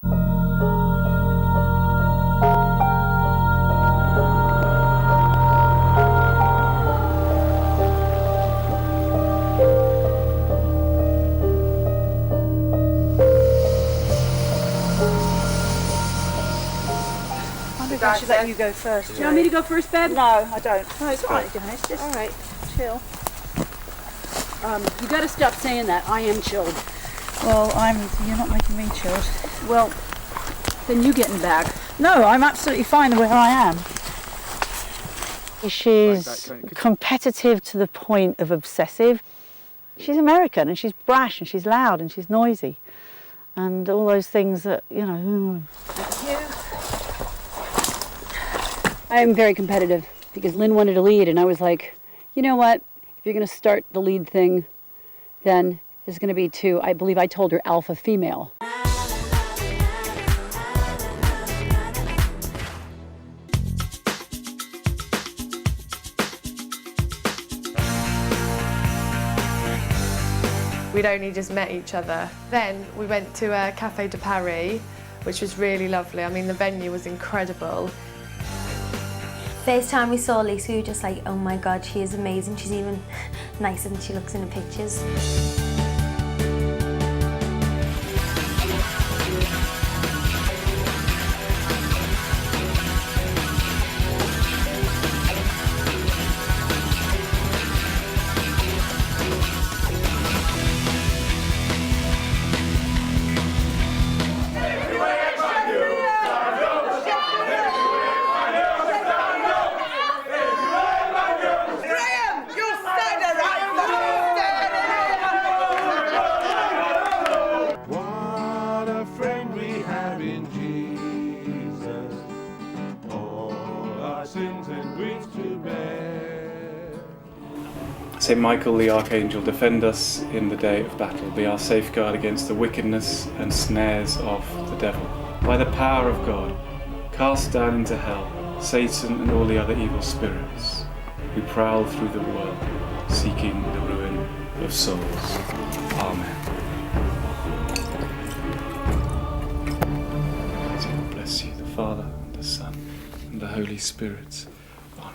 I should let you go first. Do you want me to go first, Bev? No, I don't. No, it's all right, Dennis. Just all right. Chill. You got to stop saying that. I am chilled. Well, you're not making me chilled. Well, then you get in the bag. No, I'm absolutely fine where I am. She's competitive to the point of obsessive. She's American and she's brash and she's loud and she's noisy. And all those things that, you know... Thank you. I am very competitive because Lynn wanted to lead and I was like, you know what? If you're going to start the lead thing, then there's going to be two. I believe I told her alpha female. We'd only just met each other. Then we went to a Café de Paris, which was really lovely. I mean, the venue was incredible. First time we saw Lisa, we were just like, oh my God, she is amazing. She's even nicer than she looks in the pictures. Saint Michael the Archangel, defend us in the day of battle. Be our safeguard against the wickedness and snares of the devil. By the power of God, cast down into hell Satan and all the other evil spirits who prowl through the world, seeking the ruin of souls. Amen. God bless you, the Father, and the Son, and the Holy Spirit. Amen.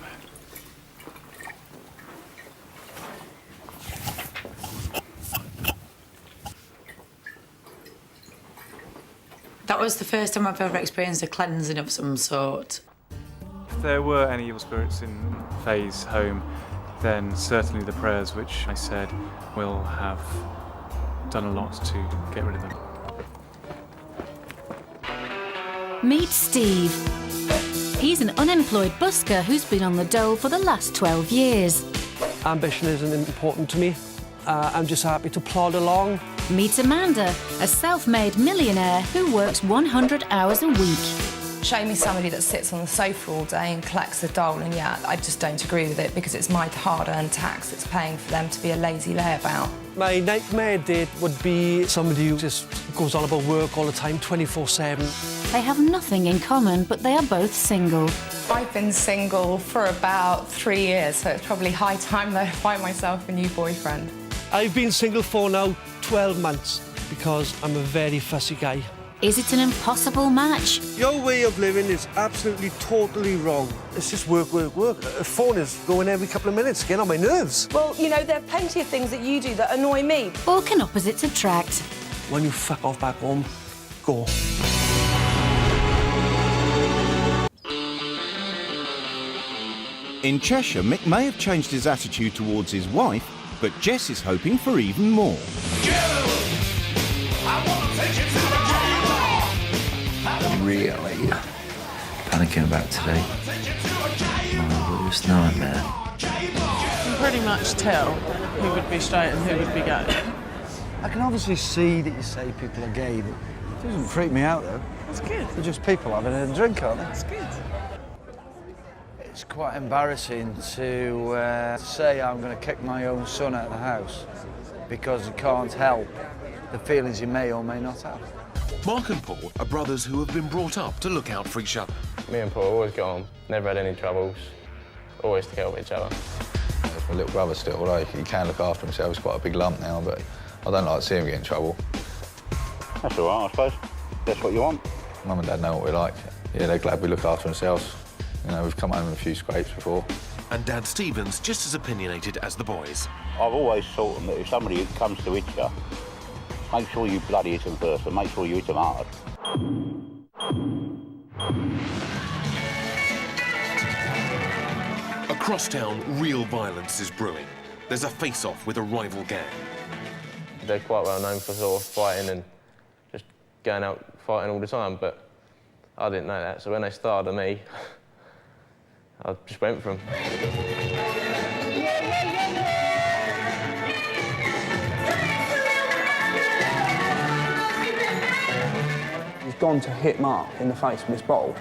That was the first time I've ever experienced a cleansing of some sort. If there were any evil spirits in Faye's home, then certainly the prayers which I said will have done a lot to get rid of them. Meet Steve. He's an unemployed busker who's been on the dole for the last 12 years. Ambition isn't important to me. I'm just happy to plod along. Meet Amanda, a self-made millionaire who works 100 hours a week. Show me somebody that sits on the sofa all day and collects the dole, and yeah, I just don't agree with it because it's my hard-earned tax that's paying for them to be a lazy layabout. My nightmare date would be somebody who just goes on about work all the time, 24/7. They have nothing in common, but they are both single. I've been single for about 3 years, so it's probably high time that I find myself a new boyfriend. I've been single for now 12 months because I'm a very fussy guy. Is it an impossible match? Your way of living is absolutely, totally wrong. It's just work, work, work. A phone is going every couple of minutes, getting on my nerves. Well, you know, there are plenty of things that you do that annoy me. Or can opposites attract? When you fuck off back home, go. In Cheshire, Mick may have changed his attitude towards his wife, but Jess is hoping for even more. Really panicking about today. My worst nightmare. You can pretty much tell who would be straight and who would be gay. I can obviously see that you say people are gay, but it doesn't freak me out, though. That's good. They're just people having a drink, aren't they? That's good. It's quite embarrassing to say I'm going to kick my own son out of the house because he can't help the feelings he may or may not have. Mark and Paul are brothers who have been brought up to look out for each other. Me and Paul always got on, never had any troubles, always together with each other. It's my little brother still, although he can look after himself. He's quite a big lump now, but I don't like to see him get in trouble. That's all right, I suppose. That's what you want. Mum and Dad know what we like. Yeah, they're glad we look after ourselves. You know, we've come home with a few scrapes before. And Dad Stephen's just as opinionated as the boys. I've always thought that if somebody comes to hit you, make sure you bloody hit them first and make sure you hit them hard. Across town, real violence is brewing. There's a face-off with a rival gang. They're quite well known for sort of fighting and just going out fighting all the time, but I didn't know that, so when they started me, I just went for them. He's gone to hit Mark in the face with this bottle,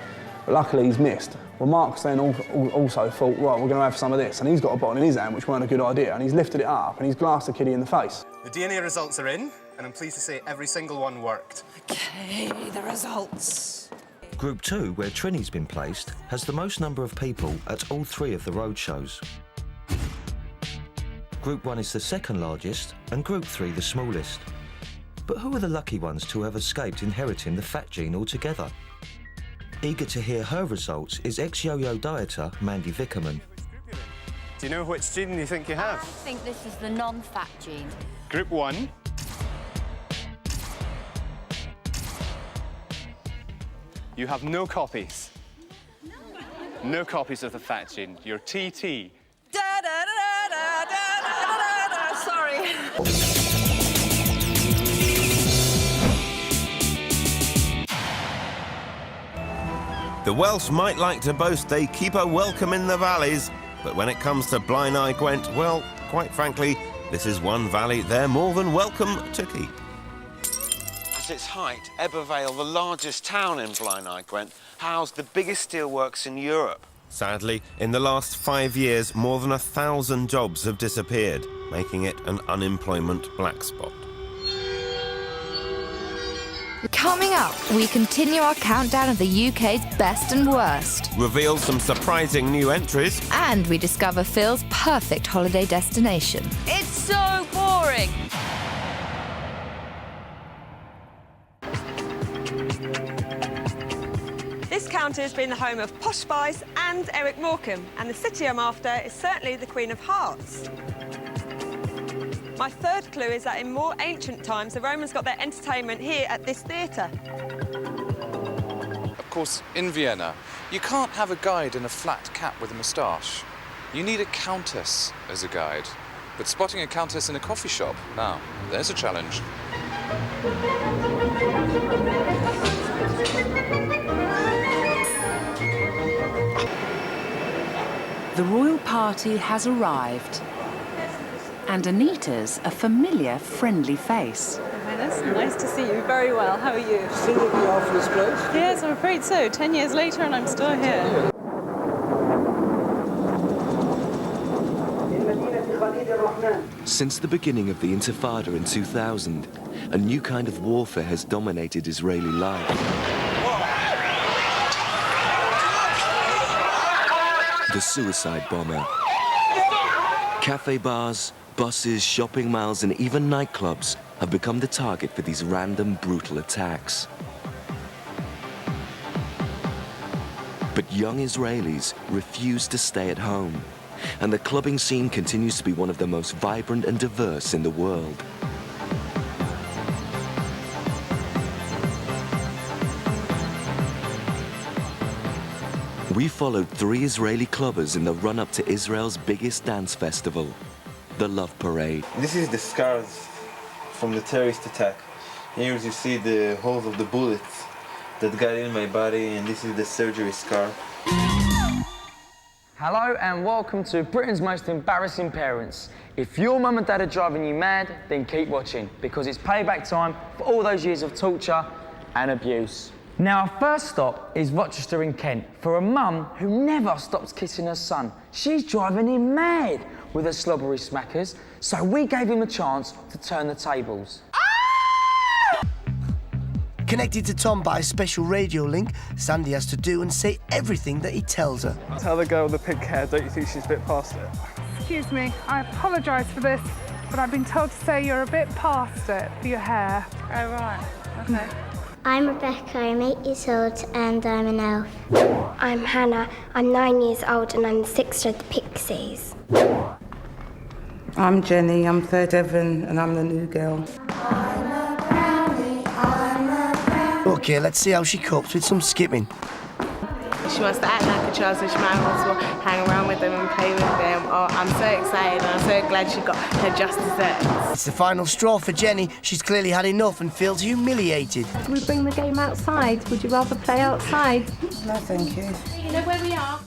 but luckily he's missed. Well, Mark's then also thought, right, we're going to have some of this, and he's got a bottle in his hand, which weren't a good idea, and he's lifted it up, and he's glassed the kiddie in the face. The DNA results are in, and I'm pleased to say every single one worked. OK, the results. Group 2, where Trini's been placed, has the most number of people at all 3 of the road shows. Group 1 is the second largest, and Group 3 the smallest. But who are the lucky ones to have escaped inheriting the fat gene altogether? Eager to hear her results is ex-yo-yo dieter Mandy Vickerman. Do you know which gene you think you have? I think this is the non-fat gene. Group 1. You have no copies. No copies of the fat gene. You're TT. Sorry. The Welsh might like to boast they keep a welcome in the valleys, but when it comes to Blaenau Gwent, well, quite frankly, this is one valley they're more than welcome to keep. At its height, Ebervale, the largest town in Blaenau Gwent, housed the biggest steelworks in Europe. Sadly, in the last 5 years, more than 1,000 jobs have disappeared, making it an unemployment black spot. Coming up, we continue our countdown of the UK's best and worst. Reveal some surprising new entries. And we discover Phil's perfect holiday destination. It's so boring. This county has been the home of Posh Spice and Eric Morecambe, and the city I'm after is certainly the Queen of Hearts. My third clue is that in more ancient times, the Romans got their entertainment here at this theatre. Of course, in Vienna, you can't have a guide in a flat cap with a moustache. You need a countess as a guide. But spotting a countess in a coffee shop, now, there's a challenge. The royal party has arrived. And Anita's a familiar, friendly face. Highness, nice to see you. Very well. How are you? Still looking after this place? Yes, I'm afraid so. 10 years later and I'm still here. Since the beginning of the Intifada in 2000, a new kind of warfare has dominated Israeli life. The suicide bomber. Cafe bars, buses, shopping malls, and even nightclubs have become the target for these random, brutal attacks. But young Israelis refuse to stay at home, and the clubbing scene continues to be one of the most vibrant and diverse in the world. We followed 3 Israeli clubbers in the run-up to Israel's biggest dance festival, the Love Parade. This is the scars from the terrorist attack. Here you see the holes of the bullets that got in my body, and this is the surgery scar. Hello and welcome to Britain's most embarrassing parents. If your mum and dad are driving you mad, then keep watching, because it's payback time for all those years of torture and abuse. Now, our first stop is Rochester in Kent for a mum who never stops kissing her son. She's driving him mad with her slobbery smackers, so we gave him a chance to turn the tables. Connected to Tom by a special radio link, Sandy has to do and say everything that he tells her. Tell the girl with the pink hair, don't you think she's a bit past it? Excuse me, I apologise for this, but I've been told to say you're a bit past it for your hair. Oh, right. OK. I'm Rebecca, I'm 8 years old and I'm an elf. I'm Hannah, I'm 9 years old and I'm the 6th of the Pixies. I'm Jenny, I'm 3rd Evan and I'm the new girl. OK, let's see how she copes with some skipping. She wants to act like a child, so she might wants to hang around with them and play with them. Oh, I'm so excited and I'm so glad she got her just desserts. It's the final straw for Jenny. She's clearly had enough and feels humiliated. Can we bring the game outside? Would you rather play outside? No, thank you. You know where we are?